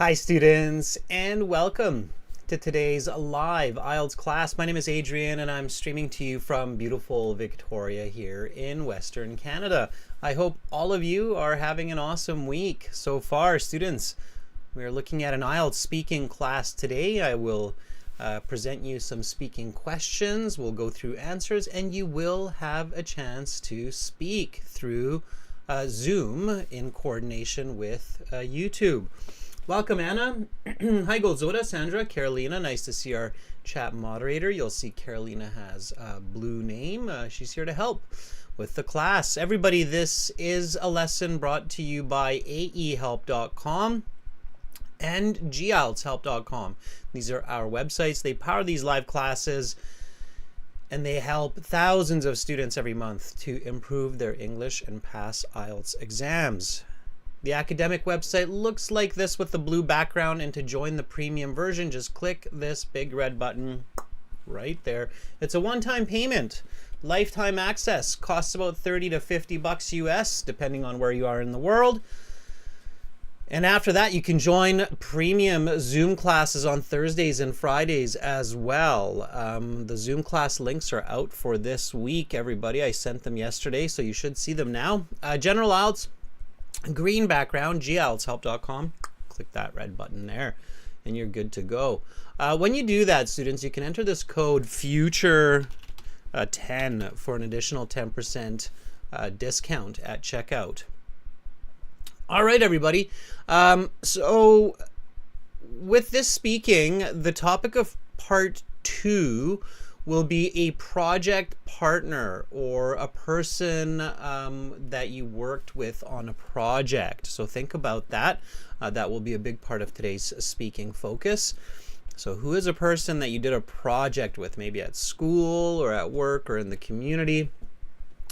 Hi students, and welcome to today's live IELTS class. My name is Adrian and I'm streaming to you from beautiful Victoria here in Western Canada. I hope all of you are having an awesome week so far. Students, we are looking at an IELTS speaking class today. I will present you some speaking questions. We'll go through answers and you will have a chance to speak through Zoom in coordination with YouTube. Welcome, Anna. Hi, Golzoda, Sandra, Carolina. Nice to see our chat moderator. You'll see Carolina has a blue name. She's here to help with the class. Everybody, this is a lesson brought to you by aehelp.com and gieltshelp.com. These are our websites. They power these live classes and they help thousands of students every month to improve their English and pass IELTS exams. The academic website looks like this with the blue background, and to join the premium version, just click this big red button right there. It's a one-time payment. Lifetime access costs about 30 to 50 bucks US, depending on where you are in the world. And after that, you can join premium Zoom classes on Thursdays and Fridays as well. The Zoom class links are out for this week, everybody. I sent them yesterday, so you should see them now. General IELTS. Green background, gieltshelp.com. Click that red button there and you're good to go. When you do that, students, you can enter this code FUTURE10 for an additional 10% discount at checkout. All right, everybody. So with this speaking, the topic of part 2 will be a project partner or a person that you worked with on a project. So think about that. That will be a big part of today's speaking focus. So who is a person that you did a project with, maybe at school or at work or in the community?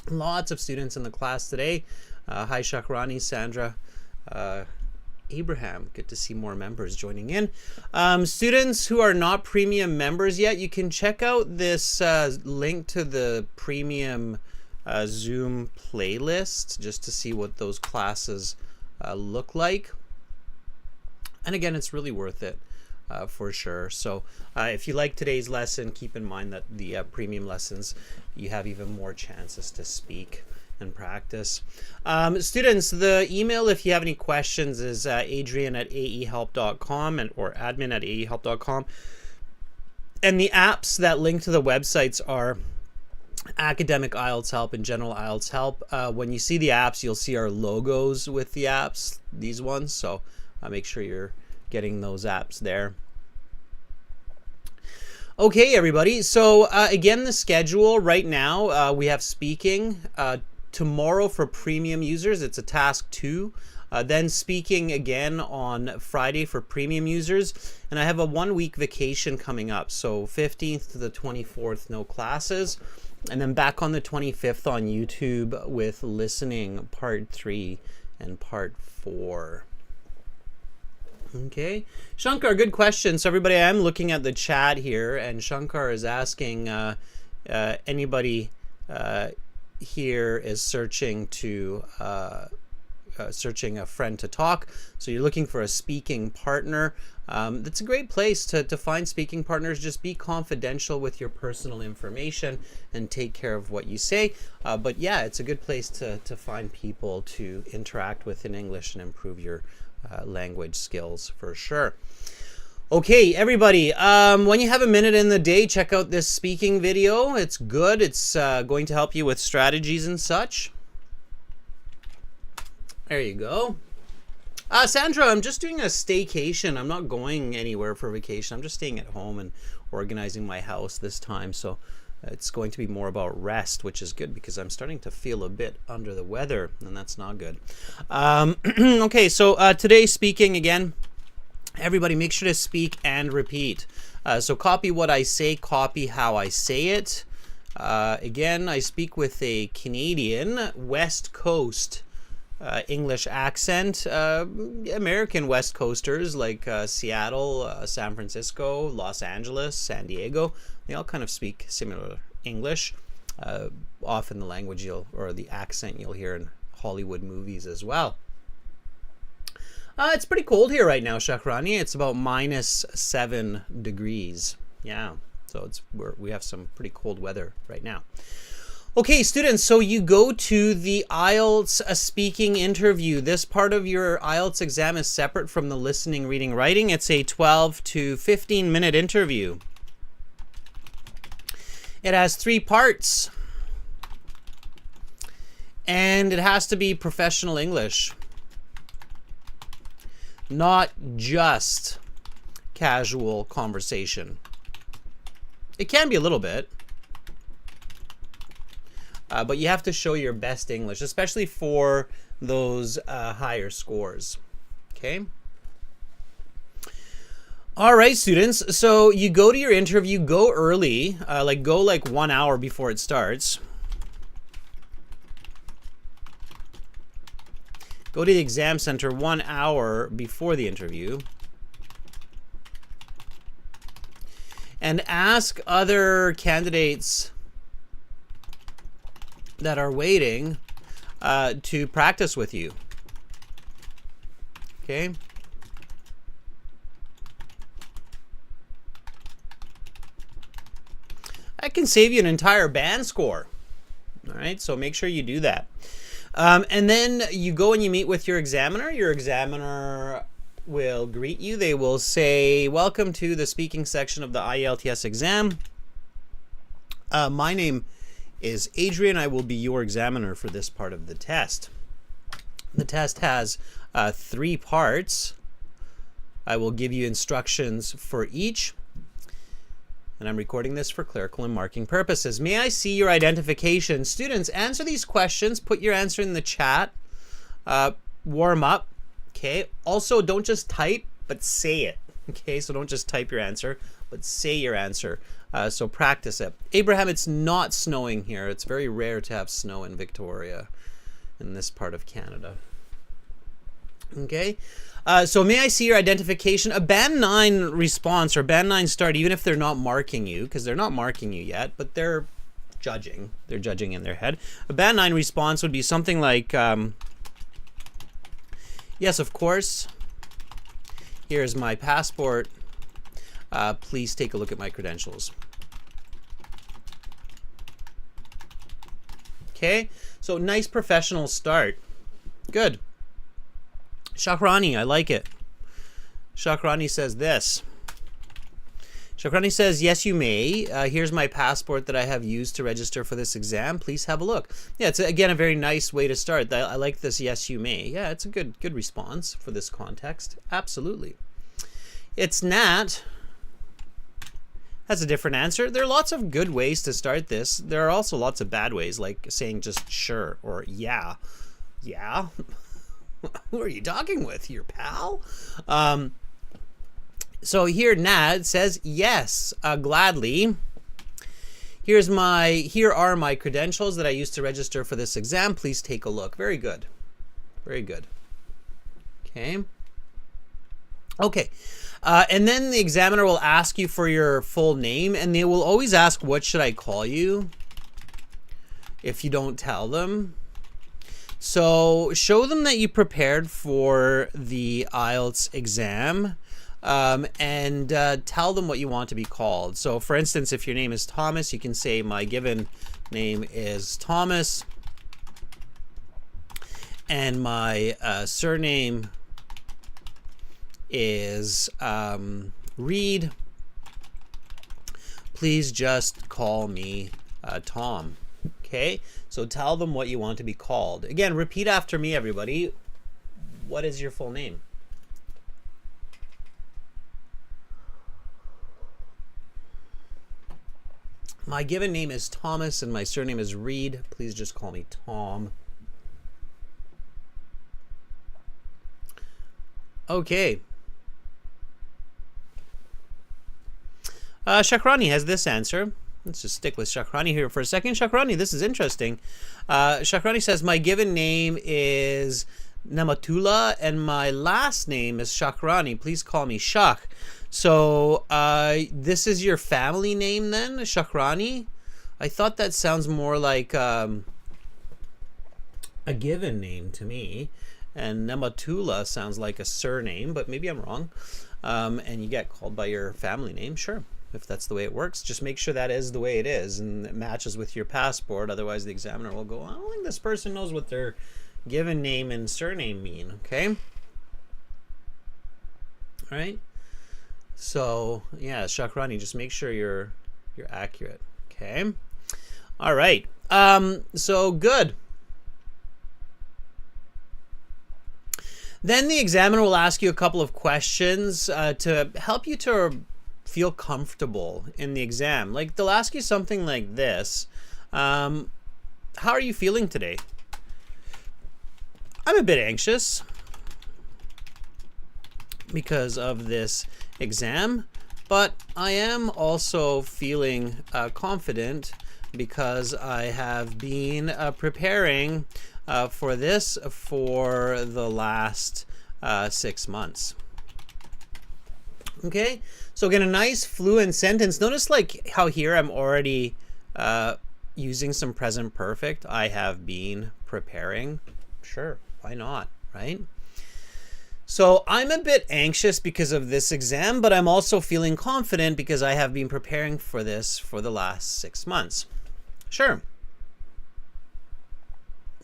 Lots of students in the class today. Hi, Shakrani, Sandra, Abraham. Good to see more members joining in. Students who are not premium members yet, you can check out this link to the premium Zoom playlist just to see what those classes look like. And again, it's really worth it for sure. So if you like today's lesson, keep in mind that the premium lessons, you have even more chances to speak and practice. Students, the email, if you have any questions, is adrian@aehelp.com or admin@aehelp.com. And the apps that link to the websites are Academic IELTS Help and General IELTS Help. When you see the apps, you'll see our logos with the apps, these ones. So make sure you're getting those apps there. Okay, everybody. So again, the schedule right now, we have speaking tomorrow for premium users. It's a task 2. Then speaking again on Friday for premium users. And I have a 1-week vacation coming up. So 15th to the 24th, no classes. And then back on the 25th on YouTube with listening part 3 and part 4. Okay, Shankar, good question. So everybody, I'm looking at the chat here, and Shankar is asking anybody here is searching a friend to talk. So you're looking for a speaking partner. That's a great place to find speaking partners. Just be confidential with your personal information and take care of what you say. But yeah, it's a good place to find people to interact with in English and improve your language skills for sure. Okay, everybody, when you have a minute in the day, check out this speaking video. It's good. It's going to help you with strategies and such. There you go. Sandra, I'm just doing a staycation. I'm not going anywhere for vacation. I'm just staying at home and organizing my house this time. So it's going to be more about rest, which is good because I'm starting to feel a bit under the weather, and that's not good. Okay, so today speaking again. Everybody, make sure to speak and repeat. So copy what I say, copy how I say it. Again, I speak with a Canadian West Coast English accent. American West Coasters like Seattle, San Francisco, Los Angeles, San Diego, they all kind of speak similar English. Often the language or the accent you'll hear in Hollywood movies as well. It's pretty cold here right now, Shakrani. It's about -7 degrees. Yeah, so we have some pretty cold weather right now. Okay, students, so you go to the IELTS speaking interview. This part of your IELTS exam is separate from the listening, reading, writing. It's a 12 to 15-minute interview. It has 3 parts, and it has to be professional English, not just casual conversation. It can be a little bit, but you have to show your best English, especially for those higher scores. Okay. All right, students. So you go to your interview, go early, go 1 hour before it starts. Go to the exam center 1 hour before the interview. And ask other candidates that are waiting to practice with you. Okay. That can save you an entire band score. All right, so make sure you do that. And then you go and you meet with your examiner. Your examiner will greet you. They will say, "Welcome to the speaking section of the IELTS exam. My name is Adrian. I will be your examiner for this part of the test." The test has 3 parts. I will give you instructions for each. And I'm recording this for clerical and marking purposes. May I see your identification? Students, answer these questions. Put your answer in the chat. Warm up. Okay. Also, don't just type, but say it. Okay. So don't just type your answer, but say your answer. So practice it. Abraham, it's not snowing here. It's very rare to have snow in Victoria, in this part of Canada. Okay. So may I see your identification? A band 9 response or band 9 start, even if they're not marking you, because they're not marking you yet, but they're judging. They're judging in their head. A band 9 response would be something like, yes, of course. Here's my passport. Please take a look at my credentials. Okay, so nice professional start. Good. Shakrani, I like it. Shakrani says this. Shakrani says, "Yes, you may. Here's my passport that I have used to register for this exam. Please have a look." Yeah, it's again a very nice way to start. I like this. "Yes, you may." Yeah, it's a good response for this context. Absolutely. It's Nat. That's a different answer. There are lots of good ways to start this. There are also lots of bad ways, like saying just "sure" or "yeah." Yeah. Who are you talking with? Your pal? So here Nat says, "Yes, gladly. Here are my credentials that I used to register for this exam. Please take a look." Very good. Very good. Okay. Okay. And then the examiner will ask you for your full name, and they will always ask, "What should I call you?" if you don't tell them. So show them that you prepared for the IELTS exam, and tell them what you want to be called. So for instance, if your name is Thomas, you can say, "My given name is Thomas, and my surname is Reed. Please just call me Tom." Okay, so tell them what you want to be called. Again, repeat after me, everybody. What is your full name? My given name is Thomas and my surname is Reed. Please just call me Tom. Okay. Shakrani has this answer. Let's just stick with Shakrani here for a second. Shakrani, this is interesting. Shakrani says, "My given name is Namatullah and my last name is Shakrani. Please call me Shak." So this is your family name then, Shakrani? I thought that sounds more like a given name to me. and Nematula sounds like a surname, but maybe I'm wrong. And you get called by your family name, sure. If that's the way it works, just make sure that is the way it is and it matches with your passport. Otherwise, the examiner will go, I don't think this person knows what their given name and surname mean, okay? All right? So, yeah, Shakrani, just make sure you're accurate, okay? All right. So good. Then the examiner will ask you a couple of questions to help you to feel comfortable in the exam. Like they'll ask you something like this. How are you feeling today? I'm a bit anxious because of this exam, but I am also feeling confident because I have been preparing for this for the last 6 months. Okay, so again, a nice fluent sentence. Notice like how here I'm already using some present perfect. I have been preparing. Sure, why not, right? So I'm a bit anxious because of this exam, but I'm also feeling confident because I have been preparing for this for the last 6 months. Sure.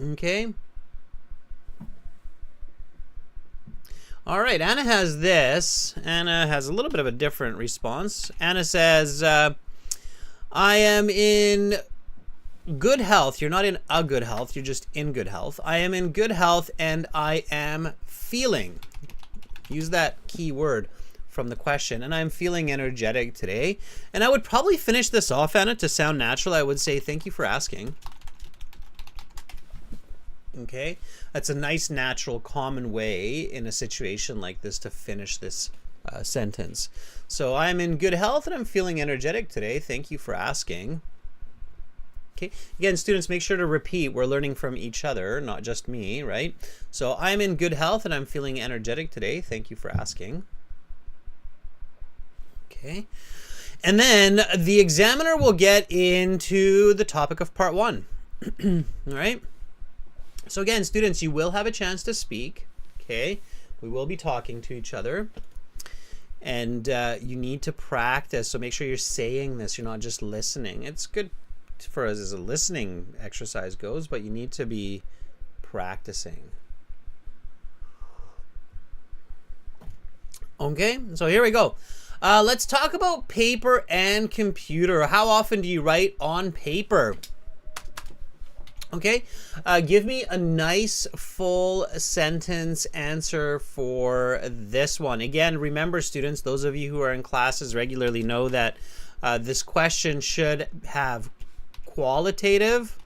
Okay. All right, Anna has this. Anna has a little bit of a different response. Anna says, I am in good health. You're not in a good health. You're just in good health. I am in good health and I am feeling. Use that key word from the question. And I'm feeling energetic today. And I would probably finish this off, Anna, to sound natural. I would say, thank you for asking. Okay, that's a nice, natural, common way in a situation like this to finish this sentence. So I'm in good health and I'm feeling energetic today. Thank you for asking. Okay, again, students, make sure to repeat. We're learning from each other, not just me, right? So I'm in good health and I'm feeling energetic today. Thank you for asking. Okay, and then the examiner will get into the topic of part 1. All right. So again, students, you will have a chance to speak, okay? We will be talking to each other. And you need to practice, so make sure you're saying this. You're not just listening. It's good for us as a listening exercise goes, but you need to be practicing. Okay, so here we go. Let's talk about paper and computer. How often do you write on paper? Okay, give me a nice full sentence answer for this one. Again, remember students, those of you who are in classes regularly know that this question should have qualitative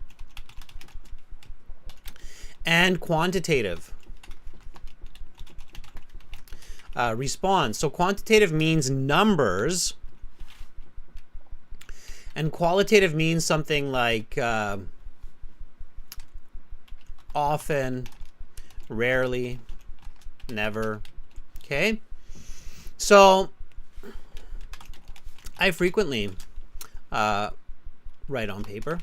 and quantitative response. So quantitative means numbers and qualitative means something like often, rarely, never. Okay, so I frequently write on paper.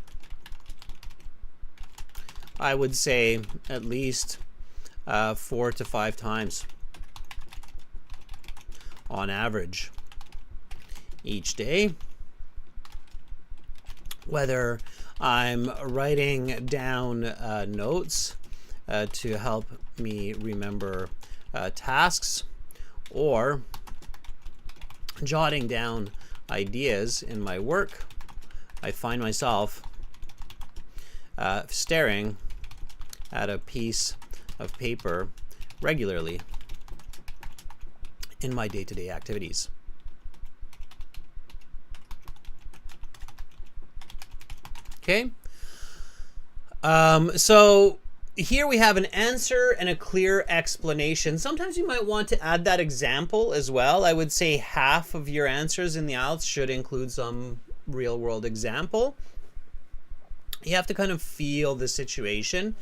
I would say at least 4 to 5 times on average each day, whether I'm writing down notes to help me remember tasks, or jotting down ideas in my work. I find myself staring at a piece of paper regularly in my day-to-day activities. Okay, so here we have an answer and a clear explanation. Sometimes you might want to add that example as well. I would say half of your answers in the IELTS should include some real-world example. You have to kind of feel the situation.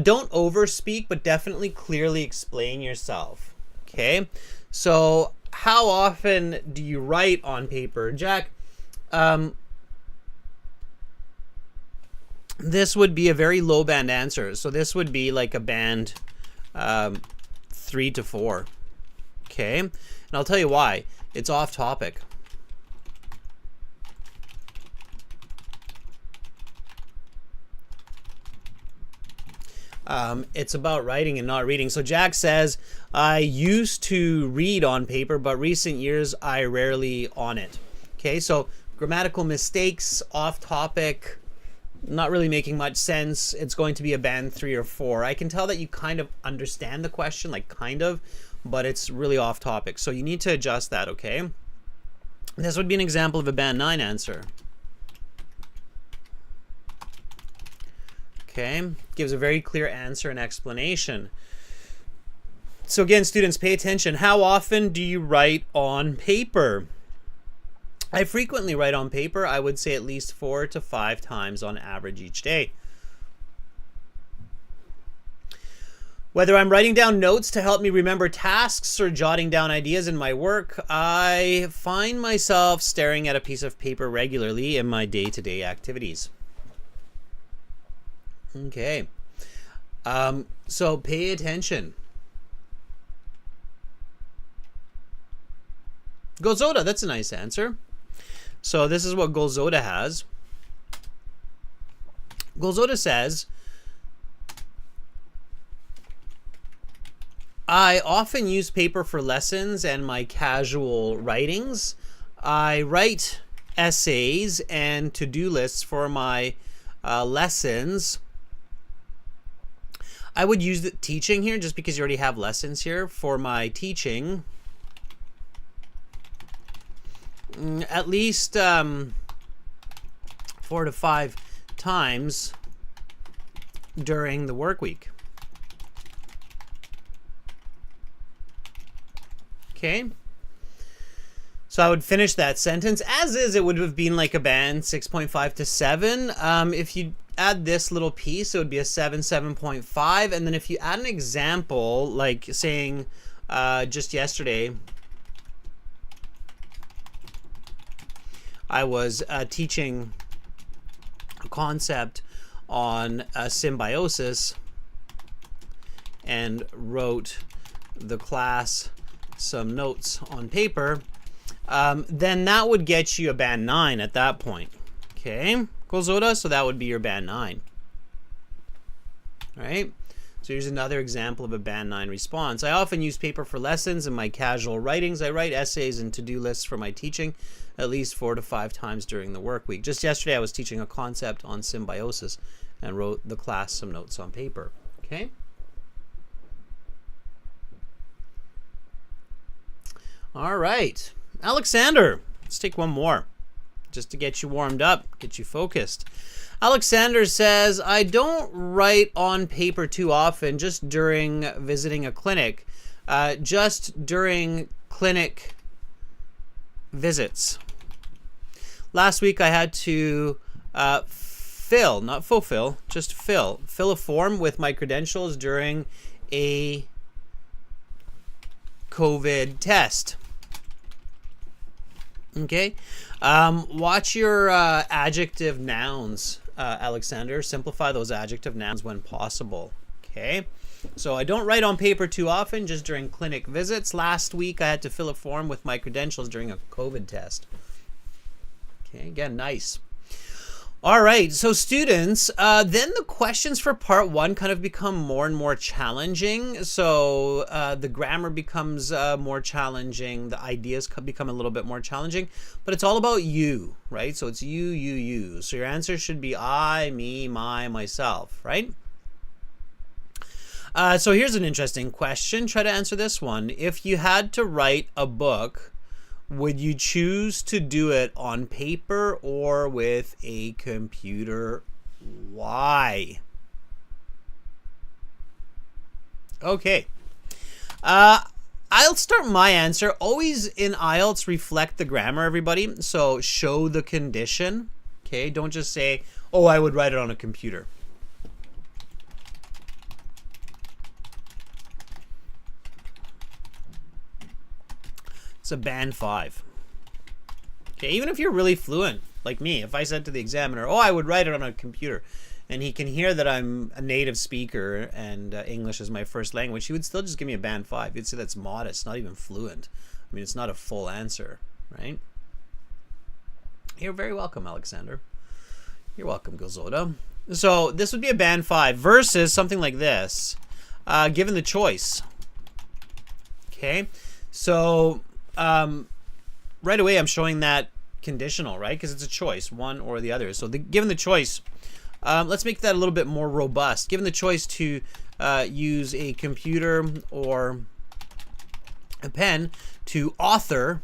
Don't overspeak, but definitely clearly explain yourself. Okay, so how often do you write on paper? Jack, this would be a very low band answer. So this would be like a band 3 to 4. Okay, and I'll tell you why. It's off topic. It's about writing and not reading. So Jack says, I used to read on paper, but recent years I rarely on it. Okay, so grammatical mistakes, off topic, not really making much sense. It's going to be a band 3 or 4. I can tell that you kind of understand the question, like kind of, but it's really off topic. So you need to adjust that, okay? This would be an example of a band 9 answer. Okay, gives a very clear answer and explanation. So again, students, pay attention. How often do you write on paper? I frequently write on paper. I would say at least 4 to 5 times on average each day. Whether I'm writing down notes to help me remember tasks or jotting down ideas in my work, I find myself staring at a piece of paper regularly in my day-to-day activities. Okay, so pay attention. Golzoda, that's a nice answer. So this is what Golzoda has. Golzoda says, I often use paper for lessons and my casual writings. I write essays and to-do lists for my lessons. I would use the teaching here just because you already have lessons here. For my teaching, at least 4 to 5 times during the work week. Okay. So I would finish that sentence. As is, it would have been like a band 6.5 to 7. If you add this little piece, it would be a 7, 7.5. And then if you add an example, like saying just yesterday, I was teaching a concept on symbiosis and wrote the class some notes on paper, then that would get you a band 9 at that point. Okay, Golzoda, so that would be your band 9. All right, so here's another example of a band 9 response. I often use paper for lessons and my casual writings. I write essays and to-do lists for my teaching at least 4 to 5 times during the work week. Just yesterday I was teaching a concept on symbiosis and wrote the class some notes on paper. Okay. All right, Alexander, let's take one more just to get you warmed up, get you focused. Alexander says, I don't write on paper too often, just during visiting a clinic, just during clinic visits. Last week I had to fill a form with my credentials during a COVID test. Okay, watch your adjective nouns, Alexander. Simplify those adjective nouns when possible. Okay, so I don't write on paper too often, just during clinic visits. Last week I had to fill a form with my credentials during a COVID test. Okay, again, nice. All right, so students, then the questions for part 1 kind of become more and more challenging. So the grammar becomes more challenging. The ideas become a little bit more challenging, but it's all about you, right? So it's you. So your answer should be I, me, my, myself, right? So here's an interesting question. Try to answer this one. If you had to write a book, would you choose to do it on paper or with a computer? Why? Okay. I'll start my answer. Always in IELTS, reflect the grammar, everybody. So show the condition. Okay, don't just say, oh, I would write it on a computer. It's a band 5. Okay, even if you're really fluent, like me, if I said to the examiner, oh, I would write it on a computer, and he can hear that I'm a native speaker and English is my first language, he would still just give me a band 5. He'd say that's modest, not even fluent. I mean, it's not a full answer, right? You're very welcome, Alexander. You're welcome, Gilzoda. So this would be a band 5 versus something like this, given the choice. Okay, so right away I'm showing that conditional, right? Because it's a choice, one or the other. So given the choice, let's make that a little bit more robust. Given the choice to use a computer or a pen to author,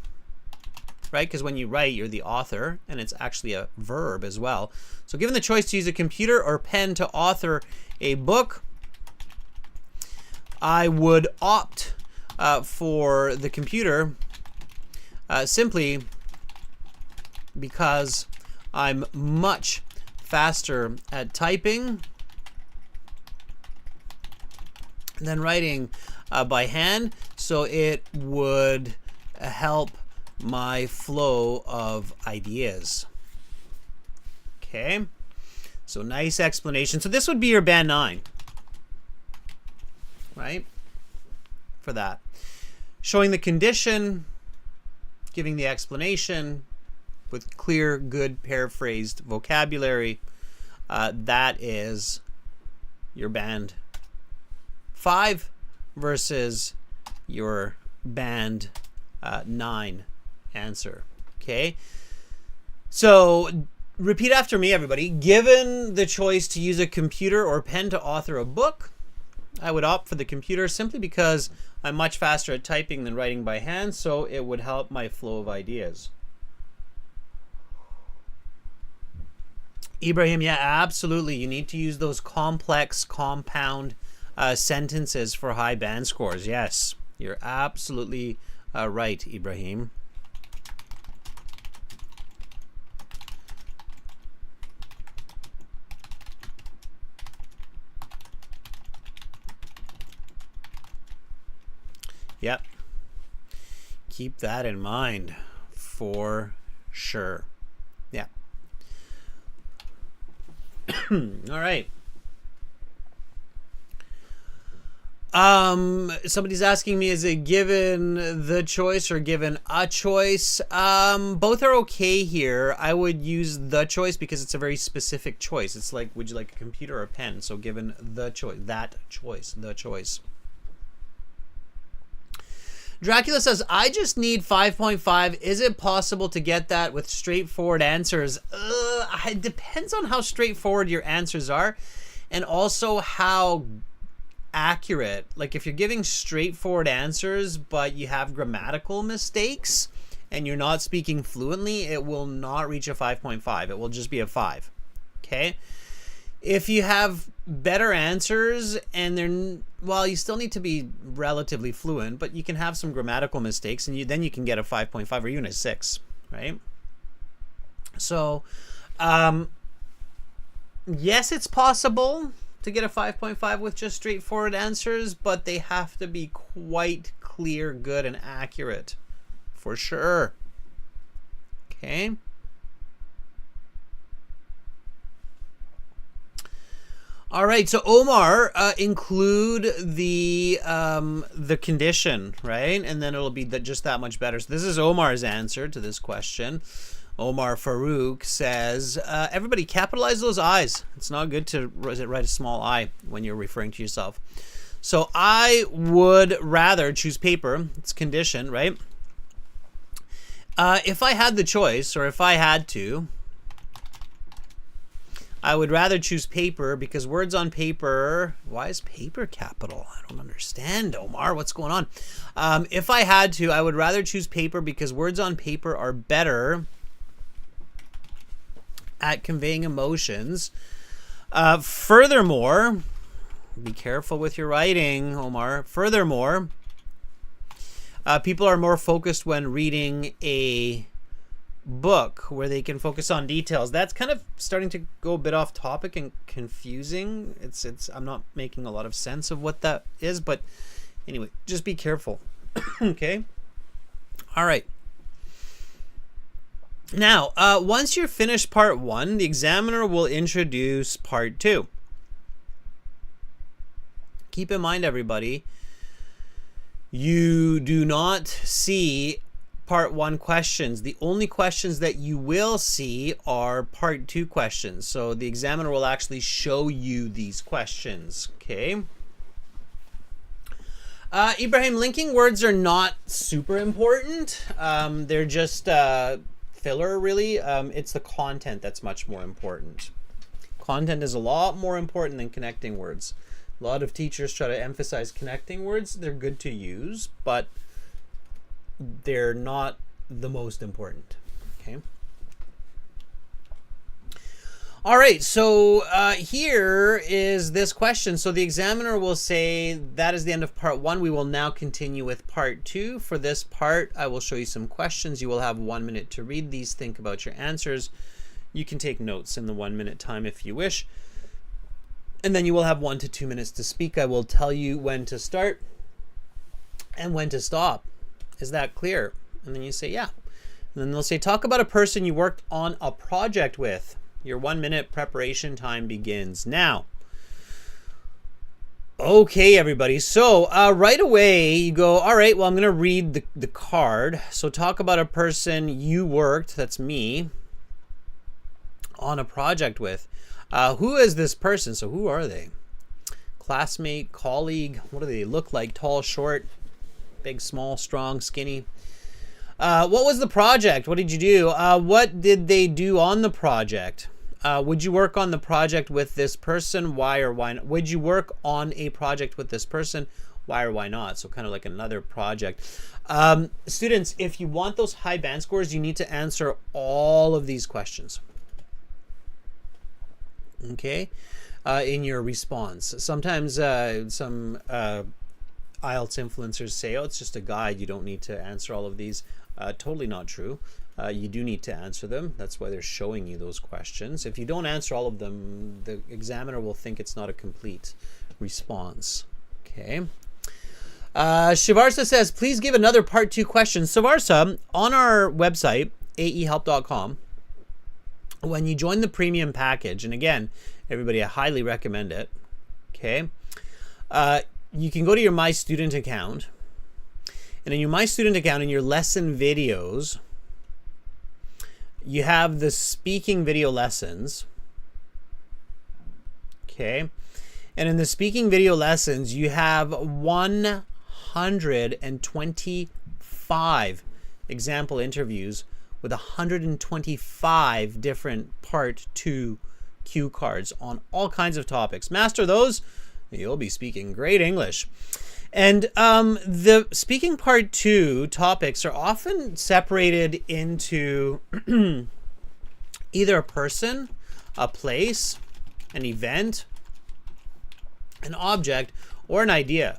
right? Because when you write, you're the author, and it's actually a verb as well. So given the choice to use a computer or pen to author a book, I would opt for the computer simply because I'm much faster at typing than writing by hand, so it would help my flow of ideas. Okay, so nice explanation. So this would be your band 9, right? For that, showing the condition, giving the explanation with clear, good paraphrased vocabulary, that is your band 5 versus your band 9 answer. Okay, so repeat after me, everybody. Given the choice to use a computer or pen to author a book, I would opt for the computer simply because I'm much faster at typing than writing by hand, so it would help my flow of ideas. Ibrahim, yeah, absolutely. You need to use those complex, compound sentences for high band scores. Yes, you're absolutely right, Ibrahim. Yep. Keep that in mind for sure. Yeah. All right. Somebody's asking me, is it given the choice or given a choice? Both are okay here. I would use the choice because it's a very specific choice. It's like, would you like a computer or a pen? So given the choice, that choice, the choice. Dracula says, I just need 5.5. Is it possible to get that with straightforward answers? It depends on how straightforward your answers are and also how accurate. Like if you're giving straightforward answers but you have grammatical mistakes and you're not speaking fluently, it will not reach a 5.5. It will just be a 5. Okay? If you have better answers and they're, well, you still need to be relatively fluent, but you can have some grammatical mistakes and then you can get a 5.5 or even a 6, right? So, yes, it's possible to get a 5.5 with just straightforward answers, but they have to be quite clear, good, and accurate for sure. Okay. All right, so Omar, include the condition, right? And then it'll be just that much better. So this is Omar's answer to this question. Omar Farouk says, everybody capitalize those I's. It's not good to write a small I when you're referring to yourself. So I would rather choose paper. It's condition, right? If I had the choice, or if I had to, I would rather choose paper because words on paper, why is paper capital? I don't understand, Omar. What's going on? If I had to, I would rather choose paper because words on paper are better at conveying emotions. Furthermore, be careful with your writing, Omar. Furthermore, people are more focused when reading a book where they can focus on details. That's kind of starting to go a bit off topic and confusing. I'm not making a lot of sense of what that is, but anyway, just be careful. Okay. All right. Now, once you're finished part 1, the examiner will introduce part 2. Keep in mind, everybody, you do not see part 1 questions. The only questions that you will see are part 2 questions. So the examiner will actually show you these questions, okay? Ibrahim, linking words are not super important. They're just filler, really. It's the content that's much more important. Content is a lot more important than connecting words. A lot of teachers try to emphasize connecting words. They're good to use, but they're not the most important. Okay. All right, so here is this question. So the examiner will say that is the end of part 1. We will now continue with part 2. For this part, I will show you some questions. You will have 1 minute to read these, think about your answers. You can take notes in the 1 minute time if you wish. And then you will have 1 to 2 minutes to speak. I will tell you when to start and when to stop. Is that clear? And then you say, yeah. And then they'll say, talk about a person you worked on a project with. Your 1 minute preparation time begins now. Okay, everybody. So right away you go, all right, well, I'm going to read the card. So talk about a person you worked, that's me, on a project with. Who is this person? So who are they? Classmate, colleague, what do they look like? Tall, short, big, small, strong, skinny. What was the project? What did you do? What did they do on the project? Would you work on the project with this person? Why or why not? Would you work on a project with this person? Why or why not? So kind of like another project. Students, if you want those high band scores, you need to answer all of these questions. Okay, in your response. Sometimes some IELTS influencers say, oh, it's just a guide. You don't need to answer all of these. Totally not true. You do need to answer them. That's why they're showing you those questions. If you don't answer all of them, the examiner will think it's not a complete response. Okay. Shivarsa says, please give another part 2 question. Shivarsa, on our website, aehelp.com, when you join the premium package, and again, everybody, I highly recommend it, okay, you can go to your My Student account, and in your My Student account, in your lesson videos, you have the speaking video lessons, okay, and in the speaking video lessons, you have 125 example interviews with 125 different part 2 cue cards on all kinds of topics. Master those, you'll be speaking great English. And the speaking part 2 topics are often separated into either a person, a place, an event, an object, or an idea.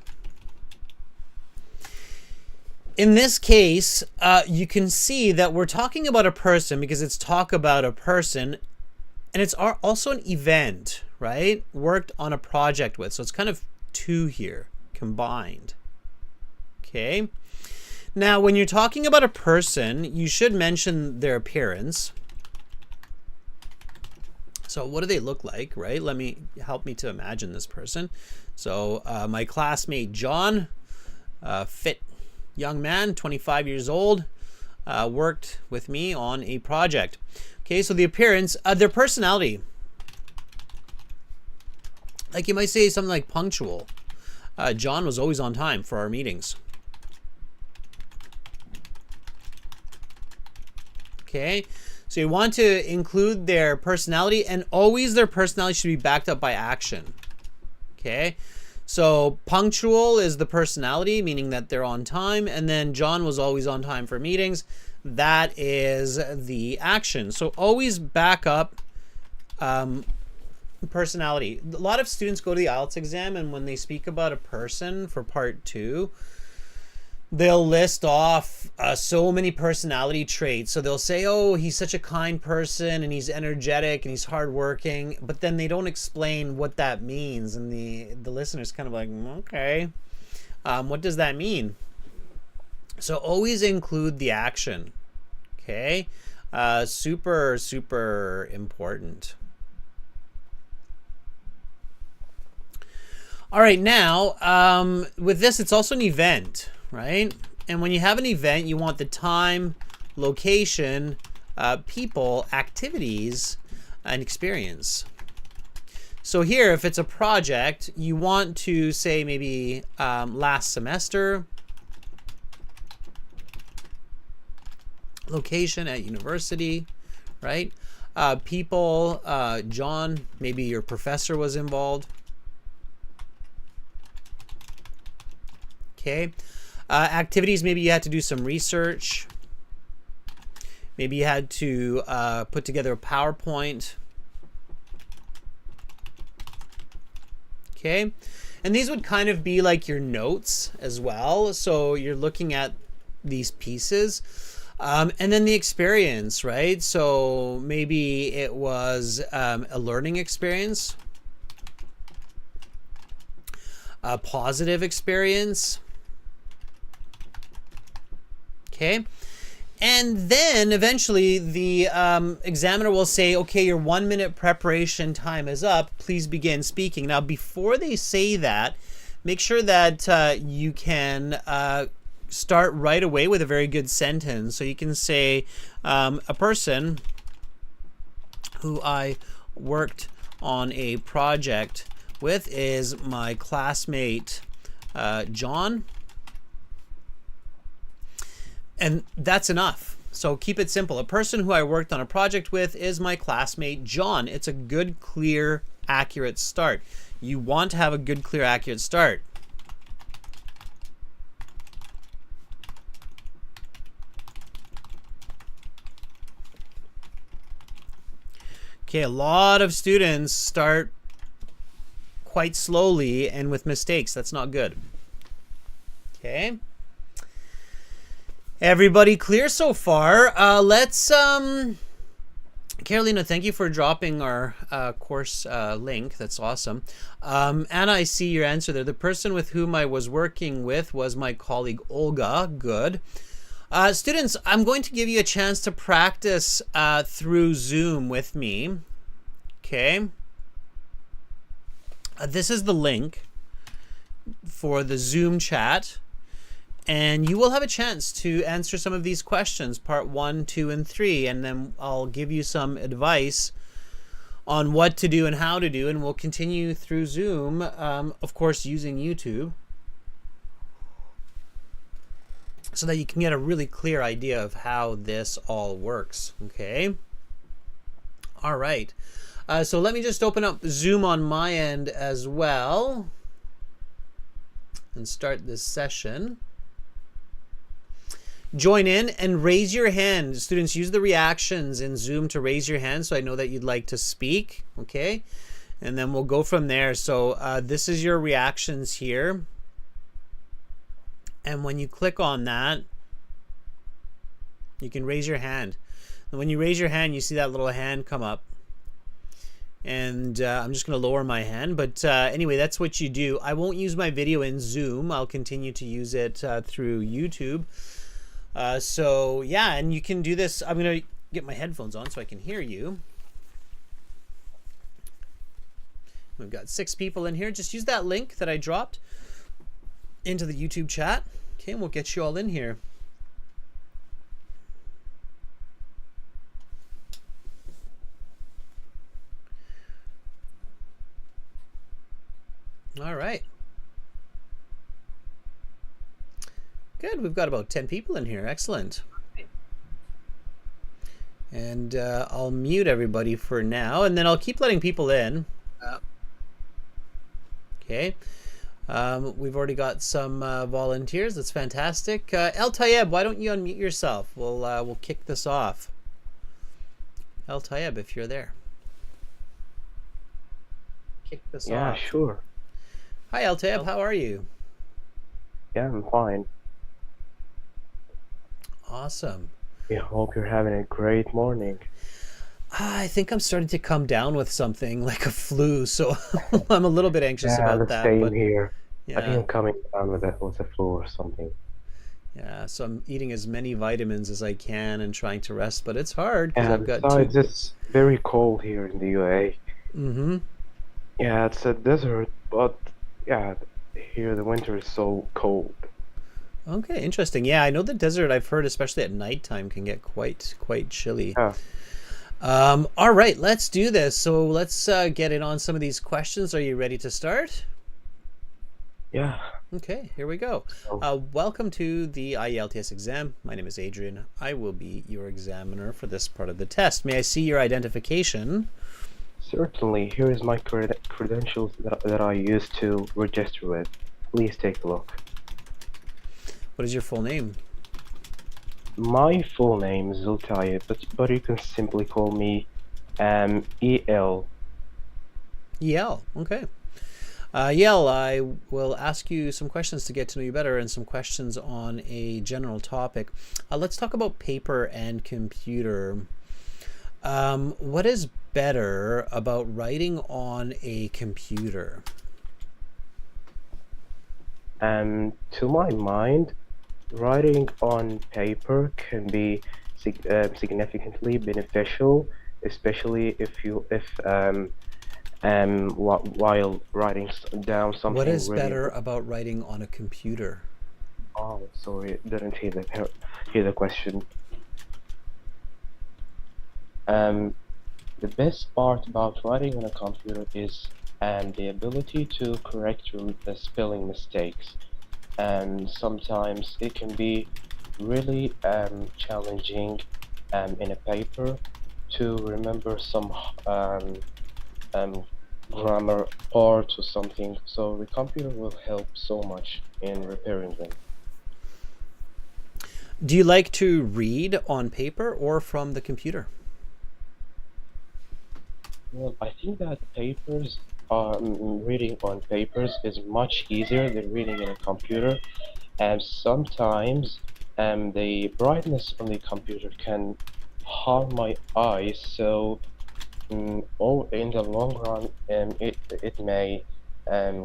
In this case, you can see that we're talking about a person because it's talk about a person, and it's also an event, right? Worked on a project with. So it's kind of 2 here combined. Okay. Now, when you're talking about a person, you should mention their appearance. So what do they look like, right? Help me to imagine this person. So my classmate John, fit young man, 25 years old, worked with me on a project. Okay, so the appearance, their personality. Like you might say something like punctual. John was always on time for our meetings. Okay, so you want to include their personality, and always their personality should be backed up by action. Okay. So punctual is the personality, meaning that they're on time, and then John was always on time for meetings. That is the action. So always back up personality. A lot of students go to the IELTS exam, and when they speak about a person for part 2, they'll list off so many personality traits. So they'll say, oh, he's such a kind person, and he's energetic, and he's hardworking, but then they don't explain what that means, and the listener's kind of like, okay, what does that mean? So always include the action, okay? Super, super important. All right, now with this, it's also an event, right? And when you have an event, you want the time, location, people, activities, and experience. So here, if it's a project, you want to say maybe last semester, location at university, right? People, John, maybe your professor was involved. Okay. Activities, maybe you had to do some research. Maybe you had to put together a PowerPoint. Okay. And these would kind of be like your notes as well. So you're looking at these pieces. And then the experience, right? So maybe it was a learning experience, a positive experience. Okay. And then eventually the examiner will say, okay, your 1 minute preparation time is up. Please begin speaking. Now, before they say that, make sure that you can start right away with a very good sentence. So you can say, a person who I worked on a project with is my classmate, John. And that's enough. So keep it simple. A person who I worked on a project with is my classmate, John. It's a good, clear, accurate start. You want to have a good, clear, accurate start. Okay, a lot of students start quite slowly and with mistakes. That's not good. Okay. Everybody clear so far? Let's, Carolina, thank you for dropping our course link. That's awesome. Anna, I see your answer there. The person with whom I was working with was my colleague, Olga. Good. Students, I'm going to give you a chance to practice through Zoom with me. Okay. This is the link for the Zoom chat. And you will have a chance to answer some of these questions, part 1, 2, and 3. And then I'll give you some advice on what to do and how to do. And we'll continue through Zoom, of course, using YouTube, so that you can get a really clear idea of how this all works. Okay. All right. So let me just open up Zoom on my end as well and start this session. Join in and raise your hand. Students, use the reactions in Zoom to raise your hand so I know that you'd like to speak. Okay. And then we'll go from there. So this is your reactions here. And when you click on that, you can raise your hand. And when you raise your hand, you see that little hand come up. And I'm just going to lower my hand. But anyway, that's what you do. I won't use my video in Zoom. I'll continue to use it through YouTube. So yeah, and you can do this. I'm going to get my headphones on so I can hear you. We've got 6 people in here. Just use that link that I dropped into the YouTube chat. Okay, and we'll get you all in here. All right. Good. We've got about 10 people in here. Excellent. And I'll mute everybody for now, and then I'll keep letting people in. Okay. We've already got some volunteers. That's fantastic. El Tayeb, why don't you unmute yourself? We'll kick this off. El Tayeb, if you're there. Kick this off. Yeah, sure. Hi, El Tayeb. How are you? Yeah, I'm fine. Awesome. I hope you're having a great morning. I think I'm starting to come down with something like a flu, so I'm a little bit anxious about the that. same but here. yeah. I think I'm coming down with a flu or something. Yeah, so I'm eating as many vitamins as I can and trying to rest, but it's hard because Yeah, I've got two. besides, it's very cold here in the UAE. Mm-hmm. Yeah, it's a desert, but yeah, here the winter is so cold. Okay, interesting. Yeah, I know the desert, I've heard, especially at nighttime, can get quite chilly. Yeah, All right, let's do this. So let's get in on some of these questions. Are you ready to start? yeah. Okay, here we go. So Welcome to the IELTS exam. My name is Adrian. I will be your examiner for this part of the test. May I see your identification? certainly, here is my credentials that I used to register with. Please take a look. What is your full name? My full name is Zultaya, but you can simply call me EL. Yel. Okay. Yel, I will ask you some questions to get to know you better and some questions on a general topic. Let's talk about paper and computer. What is better about writing on a computer? To my mind, writing on paper can be significantly beneficial, especially while writing down What something is really. better about writing on a computer? Oh, sorry, didn't hear the question. Um, the best part about writing on a computer is the ability to correct your spelling mistakes. And sometimes it can be really challenging in a paper to remember some um, grammar part or something. So the computer will help so much in repairing them. Do you like to read on paper or from the computer? Well, I think that reading on papers is much easier than reading in a computer, and sometimes the brightness on the computer can harm my eyes. So, in the long run, it may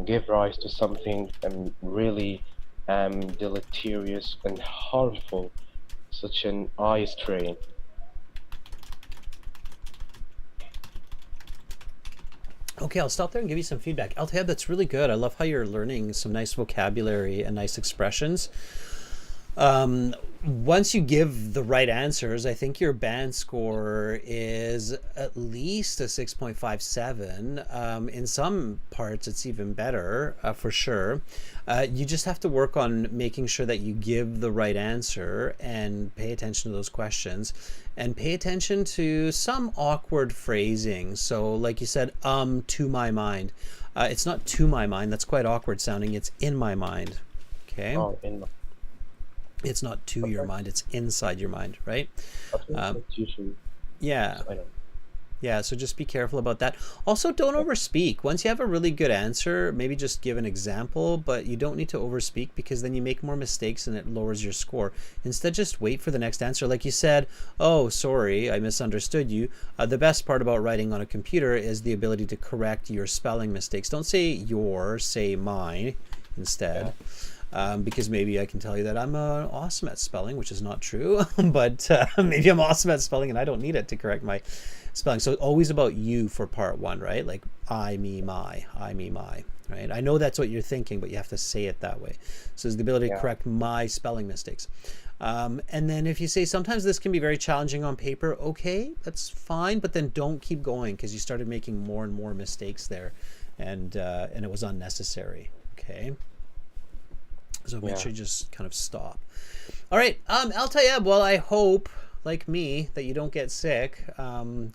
give rise to something really deleterious and harmful, such an eye strain. Okay, I'll stop there and give you some feedback. Altab, that's really good. I love how you're learning some nice vocabulary and nice expressions. Once you give the right answers, I think your band score is at least a 6.57. In some parts, it's even better, for sure. You just have to work on making sure that you give the right answer and pay attention to those questions and pay attention to some awkward phrasing. So, like you said, to my mind. It's not to my mind, that's quite awkward sounding. It's in my mind. Okay. Oh, in my It's not to your okay. mind, it's inside your mind, right? I think Um, that's usually yeah, I don't. yeah, so just be careful about that. Also, don't overspeak. Once you have a really good answer, maybe just give an example, but you don't need to overspeak because then you make more mistakes and it lowers your score. Instead, just wait for the next answer. Like you said, oh, sorry, I misunderstood you. The best part about writing on a computer is the ability to correct your spelling mistakes. Don't say your, say my instead. Yeah. Because maybe I can tell you that I'm awesome at spelling, which is not true, but maybe I'm awesome at spelling and I don't need it to correct my spelling. So always about you for part one, right? Like I, me, my, right? I know that's what you're thinking, but you have to say it that way. So it's the ability to Yeah. correct my spelling mistakes. And then if you say sometimes this can be very challenging on paper, okay, that's fine, but then don't keep going because you started making more and more mistakes there, and it was unnecessary. Okay. So make Yeah. sure you just kind of stop. All right, Al Tayeb, well, I hope, like me, that you don't get sick.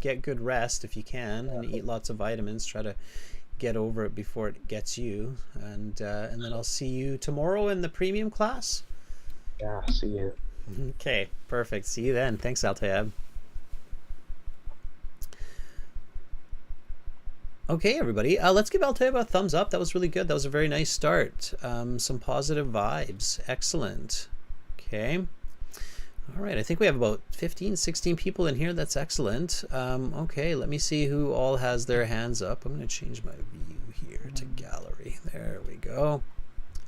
Get good rest if you can, and eat lots of vitamins. Try to get over it before it gets you. And then I'll see you tomorrow in the premium class. Yeah. See you. Okay, perfect. See you then. Thanks, Al Tayeb. Okay, everybody, let's give Al Tayeb a thumbs up. That was really good. That was a very nice start. Some positive vibes. Excellent. Okay. All right, I think we have about 15, 16 people in here. That's excellent. Okay, let me see who all has their hands up. I'm going to change my view here to gallery. There we go.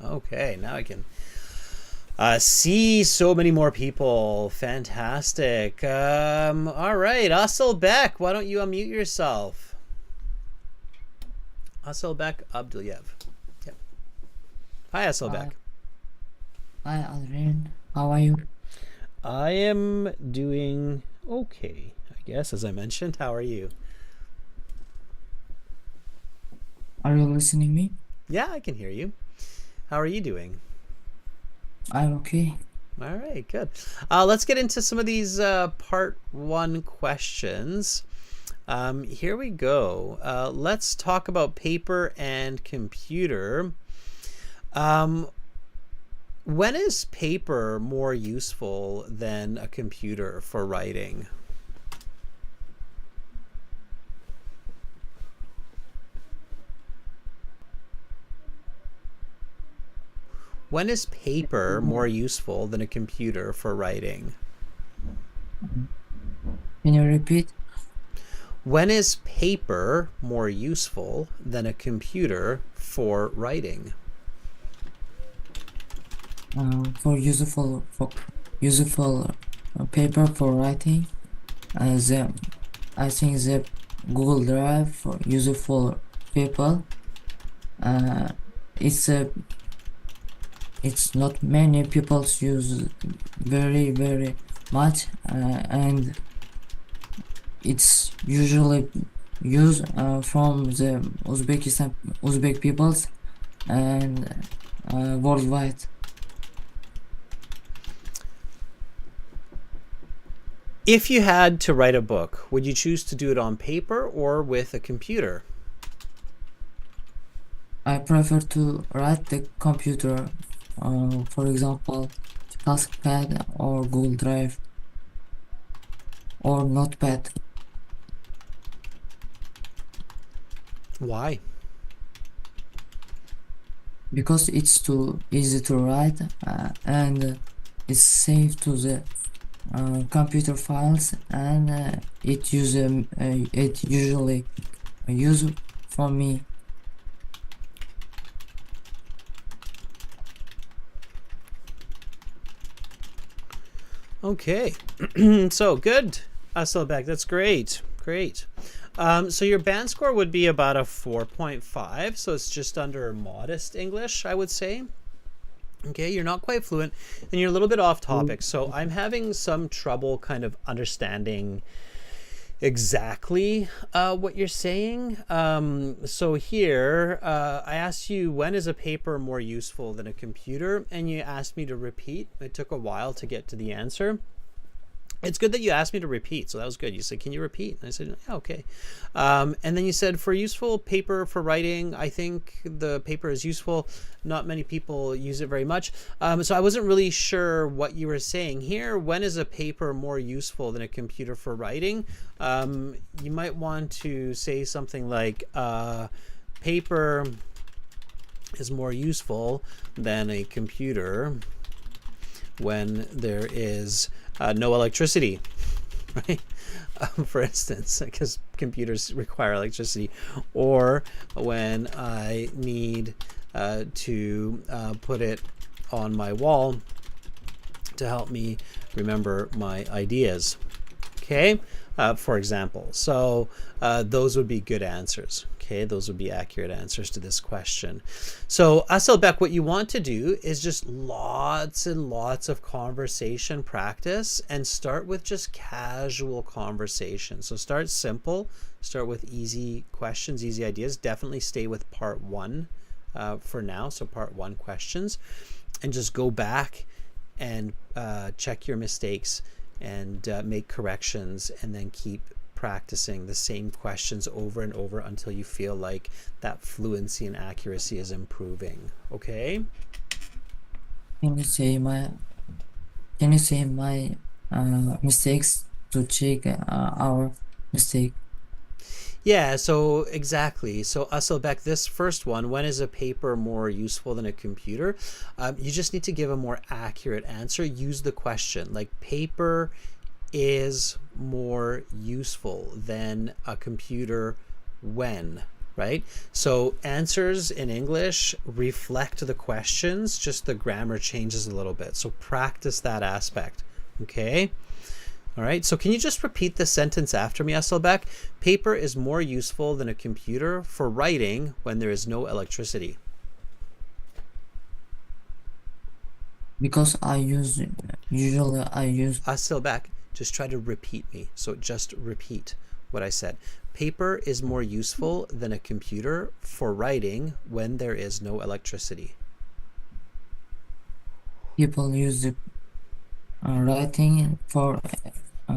Okay, now I can See so many more people. Fantastic. All right, Asselbeck, why don't you unmute yourself? Asselbeck Abdulyev. Yep. Hi, Asselbeck. Hi, Adrian. How are you? I am doing okay, I guess, as I mentioned. How are you? Are you listening me? Yeah, I can hear you. How are you doing? I'm okay. All right, good. Let's get into some of these part one questions. Here we go. Let's talk about paper and computer. When is paper more useful than a computer for writing? When is paper more useful than a computer for writing? Can you repeat? When is paper more useful than a computer for writing? For useful paper for writing, I think the Google Drive for useful people. It's not many people use very much, and it's usually used from the Uzbek peoples and worldwide. If you had to write a book, would you choose to do it on paper or with a computer? I prefer to write the computer, for example, Taskpad or Google Drive or Notepad, Why? because it's too easy to write and it's saved to the computer files, and it usually use for me. Okay, so good, Asselbeck. That's great. Great. So your band score would be about a 4.5, so it's just under modest English, I would say. Okay, you're not quite fluent, and you're a little bit off topic. So I'm having some trouble kind of understanding exactly what you're saying. So here, I asked you, when is a paper more useful than a computer? And you asked me to repeat. It took a while to get to the answer. It's good that you asked me to repeat, so that was good. You said, can you repeat? And I said, yeah, okay. And then you said, for useful paper for writing, I think the paper is useful. Not many people use it very much. So I wasn't really sure what you were saying here. When is a paper more useful than a computer for writing? You might want to say something like, paper is more useful than a computer when there is no electricity, right? For instance, because computers require electricity, or when I need to put it on my wall to help me remember my ideas. Okay, for example. So those would be good answers. Okay, those would be accurate answers to this question. So Asselbeck, what you want to do is just lots and lots of conversation practice, and start with just casual conversation. So start simple, start with easy questions, easy ideas. Definitely stay with part one for now. So part one questions, and just go back and check your mistakes and make corrections, and then keep practicing the same questions over and over until you feel like that fluency and accuracy is improving. Okay? Can you say my mistakes to check our mistake? Yeah, so exactly. So Asselbeck, this first one, when is a paper more useful than a computer? You just need to give a more accurate answer. Use the question, like, paper is more useful than a computer when, right? So answers in English reflect the questions, just the grammar changes a little bit. So practice that aspect, okay? All right, so can you just repeat the sentence after me, Esselbeck? Paper is more useful than a computer for writing when there is no electricity. Because usually I use Esselbeck, just try to repeat me. So just repeat what I said. Paper is more useful than a computer for writing when there is no electricity. people use the writing for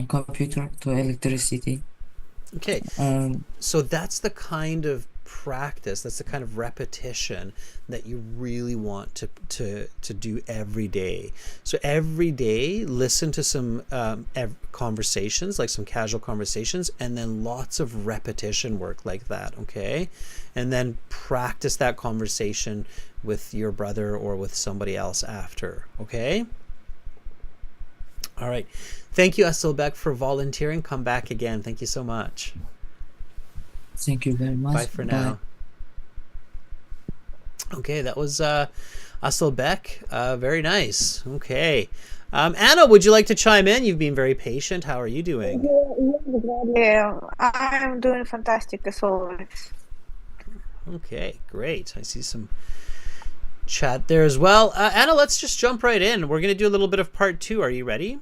computer to electricity. Okay, Um, so that's the kind of practice, that's the kind of repetition that you really want to do every day. So every day listen to some conversations, like some casual conversations, and then lots of repetition work like that, okay? And then practice that conversation with your brother or with somebody else after, okay? All right. Thank you, Esselbeck, for volunteering. Come back again. Thank you so much. Thank you very much. Bye for now. Okay, that was Esselbeck. Very nice. Okay. Anna, would you like to chime in? You've been very patient. How are you doing? Yeah, I'm doing fantastic as always. Okay, great. I see some chat there as well. Anna, let's just jump right in. We're going to do a little bit of part 2. Are you ready?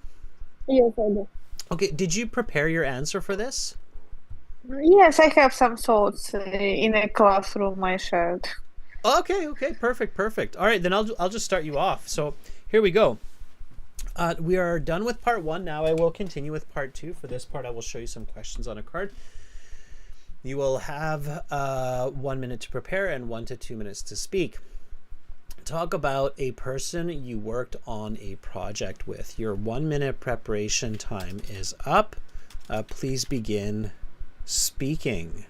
Yes, I do. Okay, did you prepare your answer for this? Yes, I have some thoughts in a classroom I shared. Okay, perfect. All right, then I'll just start you off. So here we go. We are done with part 1 now. I will continue with part 2. For this part, I will show you some questions on a card. You will have 1 minute to prepare and 1 to 2 minutes to speak. Talk about a person you worked on a project with. Your 1 minute preparation time is up. Please begin speaking.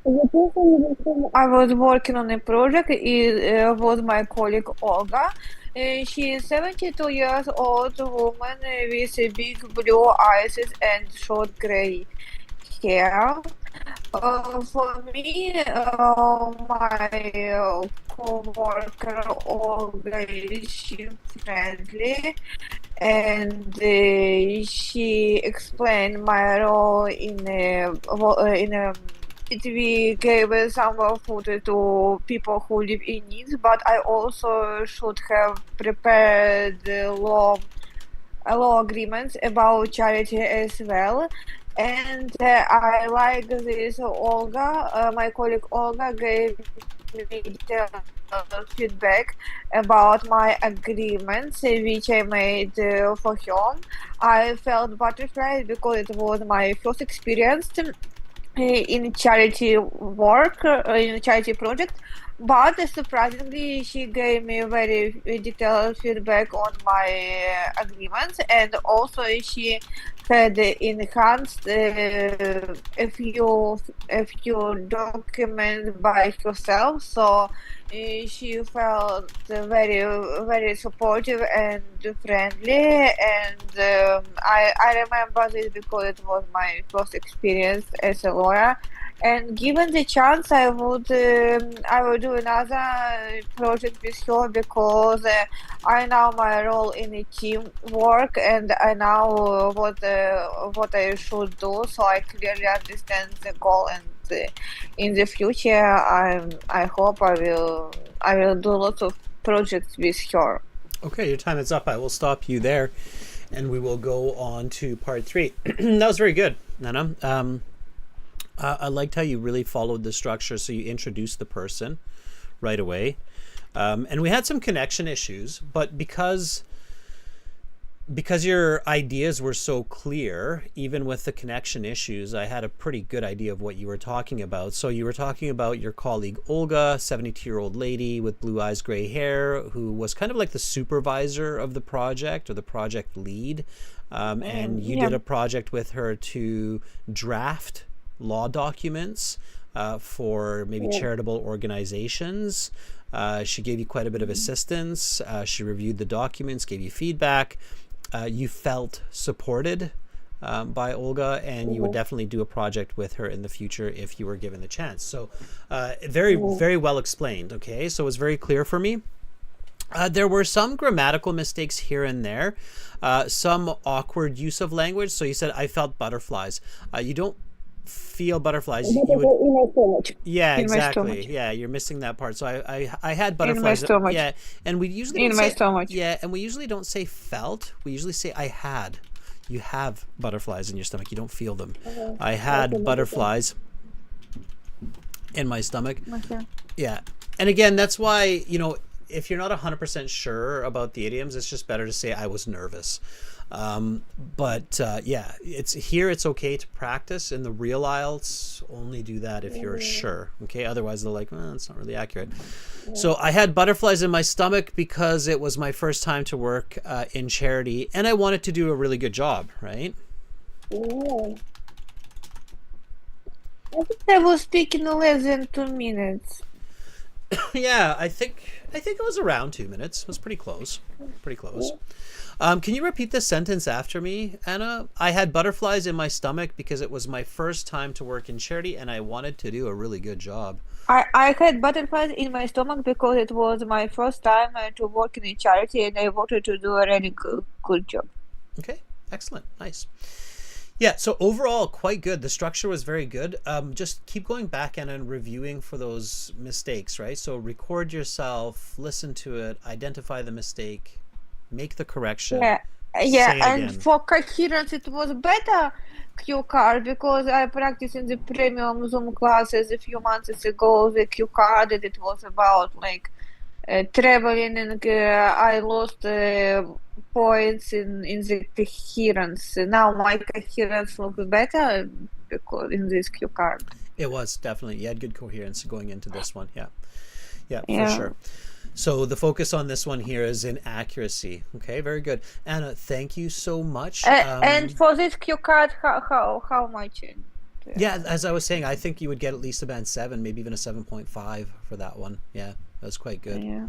The person with whom I was working on a project was my colleague Olga. She is 72 years old woman with big blue eyes and short gray hair. For me, my co-worker Olga is friendly, and she explained my role in a we gave some food to people who live in need, but I also should have prepared law agreements about charity as well. And I like this Olga, my colleague Olga gave me detailed feedback about my agreements which I made for her. I felt butterflies because it was my first experience in charity work, in a charity project, but surprisingly she gave me very detailed feedback on my agreements, and also she had enhanced a few documents by herself, so she felt very supportive and friendly, and I remember this because it was my first experience as a lawyer. And given the chance, I would do another project with her because I know my role in a team work, and I know what I should do. So I clearly understand the goal, and in the future, I hope I will do lots of projects with her. Okay, your time is up. I will stop you there, and we will go on to part 3. That was very good, Nana. I liked how you really followed the structure, so you introduced the person right away. And we had some connection issues, but because your ideas were so clear, even with the connection issues, I had a pretty good idea of what you were talking about. So you were talking about your colleague Olga, 72-year-old lady with blue eyes, gray hair, who was kind of like the supervisor of the project, or the project lead. And you did a project with her to draft law documents for maybe charitable organizations. She gave you quite a bit of assistance. She reviewed the documents, gave you feedback. You felt supported by Olga, and you would definitely do a project with her in the future if you were given the chance. So very, very well explained. Okay, so it was very clear for me. There were some grammatical mistakes here and there, some awkward use of language. So you said, I felt butterflies. You don't feel butterflies. You would, In my stomach. yeah, In my exactly. stomach. Yeah, you're missing that part. So I had In my butterflies. stomach. Yeah, and we usually In don't my say, stomach. yeah, and we usually don't say felt. We usually say I had. You have butterflies in your stomach. You don't feel them. I had butterflies in my stomach. Okay. Yeah. And again, that's why, if you're not 100% sure about the idioms, it's just better to say I was nervous. But yeah, it's okay to practice. In the real IELTS, only do that if you're sure. Okay, otherwise they're like, it's not really accurate. So I had butterflies in my stomach because it was my first time to work in charity, and I wanted to do a really good job, right? Yeah. I think I was speaking less than 2 minutes. Yeah, I think it was around 2 minutes. It was pretty close. Pretty close. Can you repeat this sentence after me, Anna? I had butterflies in my stomach because it was my first time to work in charity and I wanted to do a really good job. I had butterflies in my stomach because it was my first time to work in a charity and I wanted to do a really good job. Okay, excellent. Nice. Yeah, so overall, quite good. The structure was very good. Just keep going back and reviewing for those mistakes, right? So record yourself, listen to it, identify the mistake, make the correction. Yeah, say yeah, it and again. for coherence, it was better cue card because I practiced in the premium Zoom classes a few months ago the cue card, and it was about like traveling, and I lost points in the coherence. Now my coherence looks better because in this cue card. It was definitely, you had good coherence going into this one. Yeah, for Yeah. sure. So the focus on this one here is in accuracy. Okay, very good. Anna, thank you so much. And for this cue card, how much? Yeah, as I was saying, I think you would get at least a band 7, maybe even a 7.5 for that one. Yeah, that was quite good. Yeah.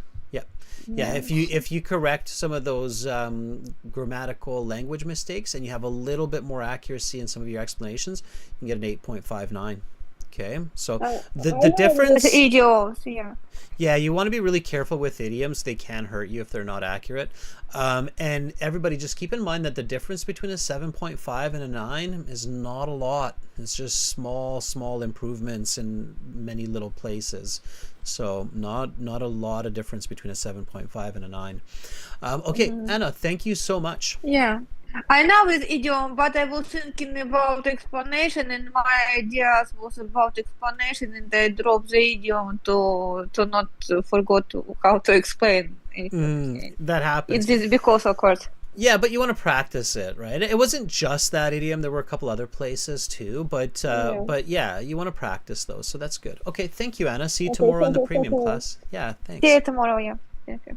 Yeah, if you correct some of those grammatical language mistakes and you have a little bit more accuracy in some of your explanations, you can get an 8.59. Okay, so the difference. With idioms, yeah. Yeah, you want to be really careful with idioms. They can hurt you if they're not accurate. And everybody just keep in mind that the difference between a 7.5 and a 9 is not a lot. It's just small improvements in many little places. So not a lot of difference between a 7.5 and a 9. Okay, Anna, thank you so much. Yeah. I know it's idiom, but I was thinking about explanation, and my ideas was about explanation, and I dropped the idiom to not forget how to explain anything. That happens. It is because of course. Yeah, but you want to practice it, right? It wasn't just that idiom. There were a couple other places too, but yeah, you want to practice those, so that's good. Okay, thank you, Anna. See you tomorrow in the premium class. Yeah, thanks. See you tomorrow. Yeah. Okay.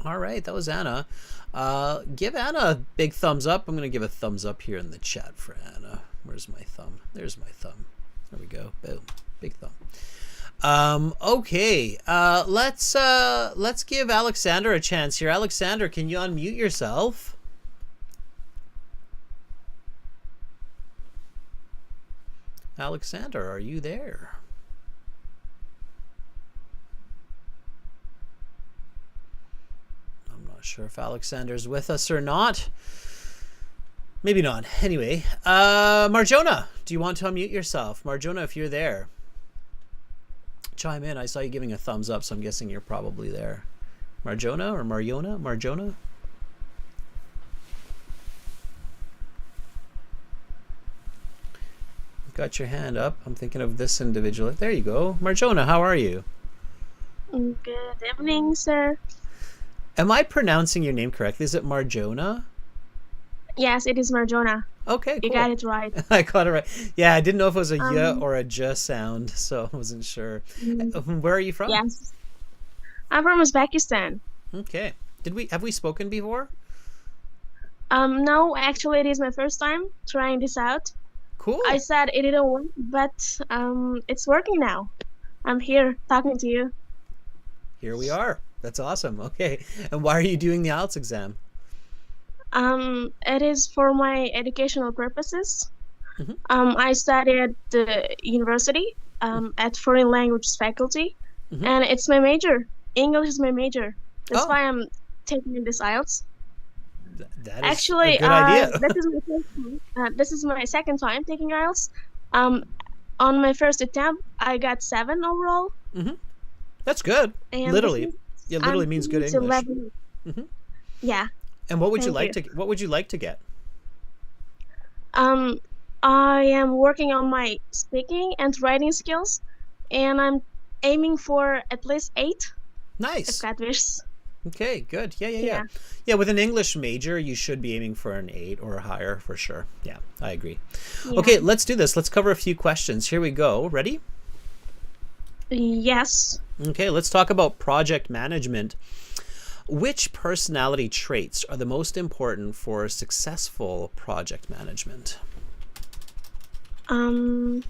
All right, that was Anna. Give Anna a big thumbs up. I'm going to give a thumbs up here in the chat for Anna. Where's my thumb? There's my thumb. There we go. Boom. Big thumb. Okay. Let's give Alexander a chance here. Alexander, can you unmute yourself? Alexander, are you there? Sure if Alexander's with us or not. Maybe not. Anyway, Marjona, do you want to unmute yourself? Marjona, if you're there, chime in. I saw you giving a thumbs up, so I'm guessing you're probably there. Marjona or Mariona? Marjona? You've got your hand up. I'm thinking of this individual. There you go. Marjona, how are you? Good evening, sir. Am I pronouncing your name correctly? Is it Marjona? Yes, it is Marjona. Okay, cool. You got it right. I got it right. Yeah, I didn't know if it was a y or a j sound, so I wasn't sure. Where are you from? Yes. I'm from Uzbekistan. Okay. Have we spoken before? No, actually it is my first time trying this out. Cool. I said it didn't work, but it's working now. I'm here talking to you. Here we are. That's awesome. Okay. And why are you doing the IELTS exam? It is for my educational purposes. Mhm. I study at the university at foreign language faculty, Mhm. and it's my major. English is my major. That's Oh, why I'm taking this IELTS. that is a Actually, good idea. this is my first time. This is my second time taking IELTS. Um, on my first attempt, I got 7 overall, Hmm. That's good. and this Literally, is it I'm literally means good taking to English. level. Hmm. Yeah, And what would you thank like you. to what would you like to get? Um, I am working on my speaking and writing skills, and I'm aiming for at least 8, if Nice. God wishes. Okay, good. Yeah, yeah, yeah. Yeah, Yeah, with an English major, you should be aiming for an 8 or higher for sure. Yeah, I agree. yeah. Okay, let's do this. Let's cover a few questions. Here we go. Ready? Yes. Okay, let's talk about project management. Which personality traits are the most important for successful project management? Um,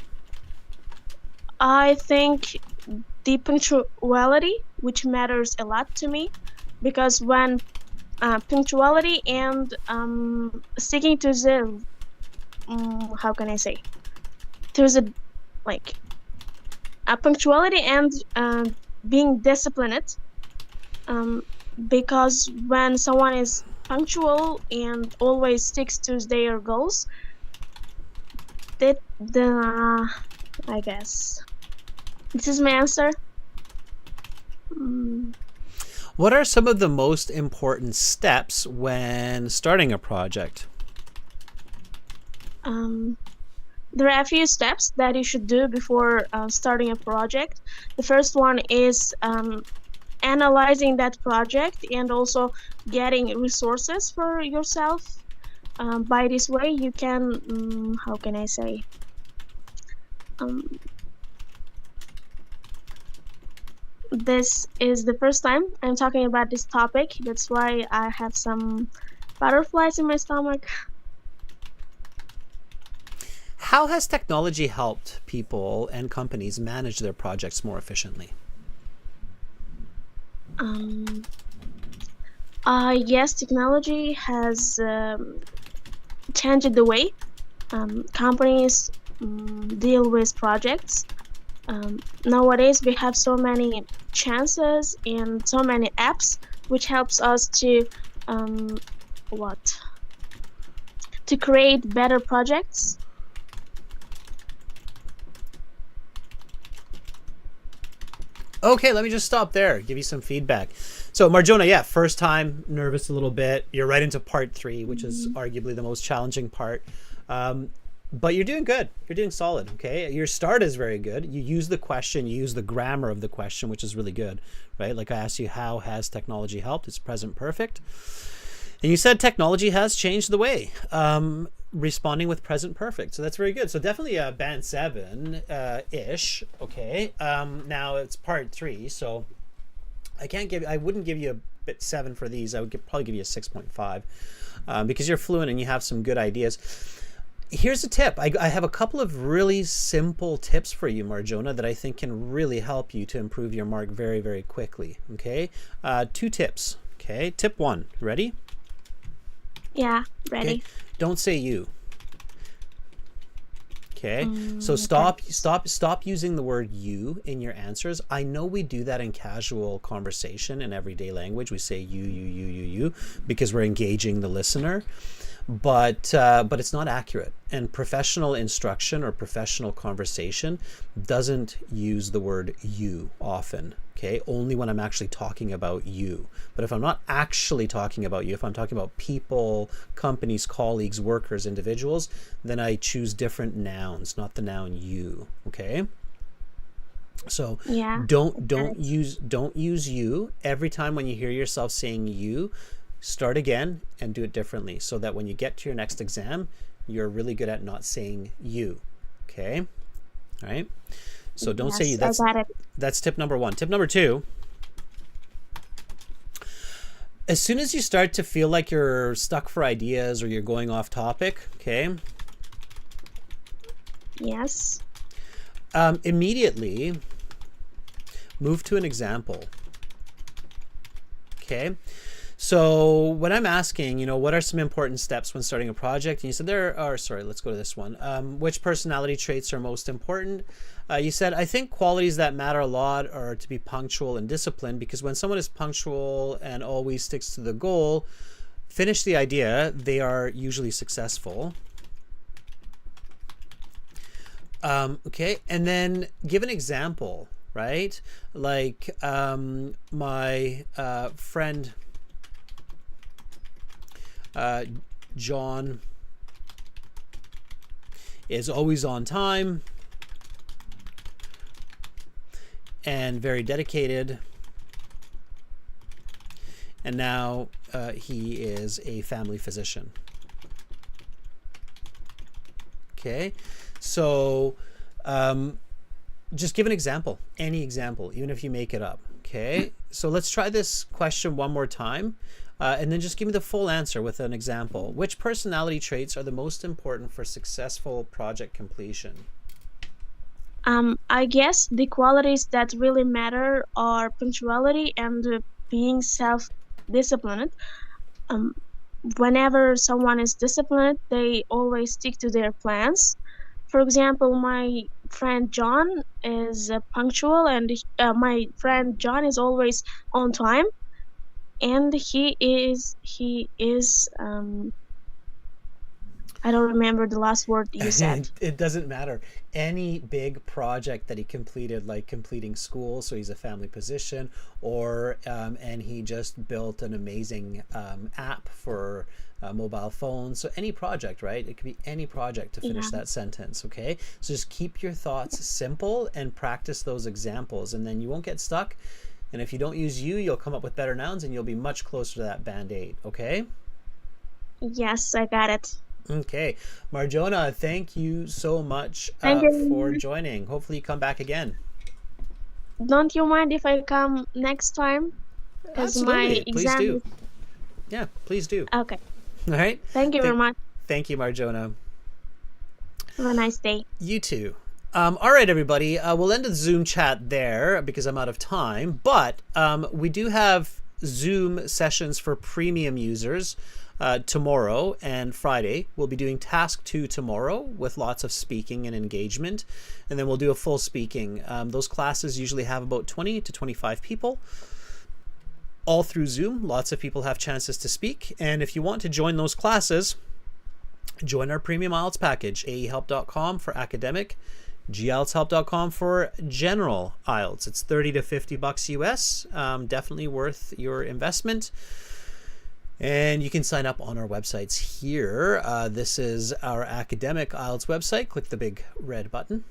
I think the punctuality, which matters a lot to me, because when punctuality and sticking to the how can I say, to the like punctuality and being disciplined, um, because when someone is punctual and always sticks to their goals, that the I guess this is my answer. Mm, What are some of the most important steps when starting a project? um, there are a few steps that you should do before starting a project. The first one is analyzing that project and also getting resources for yourself. By this way, you can, how can I say, um, this is the first time I'm talking about this topic. That's why I have some butterflies in my stomach. How has technology helped people and companies manage their projects more efficiently? Um, yes, technology has changed the way companies deal with projects. Nowadays, we have so many chances and so many apps, which helps us to um, what to create better projects. Okay, let me just stop there, give you some feedback. So, Marjona, yeah, first time, nervous a little bit. You're right into part 3, which is arguably the most challenging part. But you're doing good. You're doing solid. Okay. Your start is very good. You use the question, you use the grammar of the question, which is really good, right? Like I asked you, how has technology helped? It's present perfect. And you said technology has changed the way. Responding with present perfect. So that's very good. So definitely a band 7 ish. Okay. Now it's part 3. So I wouldn't give you a bit 7 for these. I would probably give you a 6.5 because you're fluent and you have some good ideas. Here's a tip. I have a couple of really simple tips for you, Marjona, that I think can really help you to improve your mark very, very quickly. Okay. 2 tips. Okay. Tip 1. Ready? Yeah, ready. Okay. Don't say you. Okay. So Okay. stop using the word you in your answers. I know we do that in casual conversation in everyday language. We say you because we're engaging the listener. But it's not accurate. And professional instruction or professional conversation doesn't use the word you often. Okay, only when I'm actually talking about you. But if I'm not actually talking about you, if I'm talking about people, companies, colleagues, workers, individuals, then I choose different nouns, not the noun you. Okay. So Yeah. don't use you every time when you hear yourself saying you. Start again and do it differently so that when you get to your next exam, you're really good at not saying you. Okay. All right. So don't say you. Yes, I got it. That's tip number 1. Tip number 2. As soon as you start to feel like you're stuck for ideas or you're going off topic, okay, Yes. immediately move to an example. Okay. So when I'm asking, what are some important steps when starting a project? And you said let's go to this one. Which personality traits are most important? You said, I think qualities that matter a lot are to be punctual and disciplined, because when someone is punctual and always sticks to the goal, finish the idea, they are usually successful. Okay, and then give an example, right? Like my friend John is always on time and very dedicated, and now he is a family physician. Okay, so just give an example, any example, even if you make it up. Okay, so let's try this question one more time, and then just give me the full answer with an example. Which personality traits are the most important for successful project completion? I guess the qualities that really matter are punctuality and being self-disciplined. Um, Whenever someone is disciplined, they always stick to their plans. For example, my friend John is punctual, and my friend John is always on time, and he is I don't remember the last word you said. It doesn't matter. Any big project that he completed, like completing school, so he's a family physician, or and he just built an amazing app for mobile phones. So any project, right? It could be any project to finish Yeah. that sentence. Okay, so just keep your thoughts simple and practice those examples, and then you won't get stuck. And if you don't use you, you'll come up with better nouns, and you'll be much closer to that band-aid. Okay. Yes, I got it. Okay, Marjona, thank you so much Thank for you. joining. Hopefully you come back again. Don't you mind if I come next time? Because my Absolutely, please exam do. is Yeah, please do. okay. All right. Thank you very much. Thank you, Marjona. Have a nice day. You too. All right, everybody. We'll end the Zoom chat there because I'm out of time. But we do have Zoom sessions for premium users tomorrow and Friday. We'll be doing task 2 tomorrow with lots of speaking and engagement. And then we'll do a full speaking. Those classes usually have about 20 to 25 people. All through Zoom, lots of people have chances to speak. And if you want to join those classes, join our premium IELTS package, aehelp.com for academic, gltshelp.com for general IELTS. It's $30 to $50 US. Definitely worth your investment. And you can sign up on our websites here. This is our academic IELTS website. Click the big red button.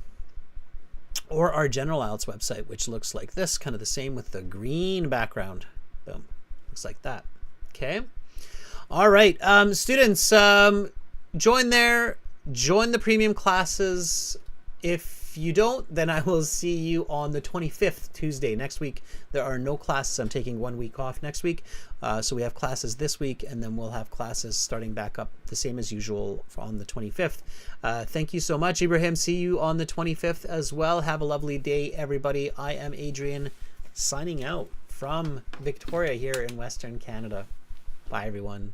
Or our general IELTS website, which looks like this, kind of the same with the green background. Boom. Looks like that. Okay. All right. Students, join there. Join the premium classes. If you don't, then I will see you on the 25th, Tuesday. Next week, there are no classes. I'm taking 1 week off next week. So we have classes this week, and then we'll have classes starting back up the same as usual on the 25th. Thank you so much, Ibrahim. See you on the 25th as well. Have a lovely day, everybody. I am Adrian, signing out from Victoria here in Western Canada. Bye, everyone.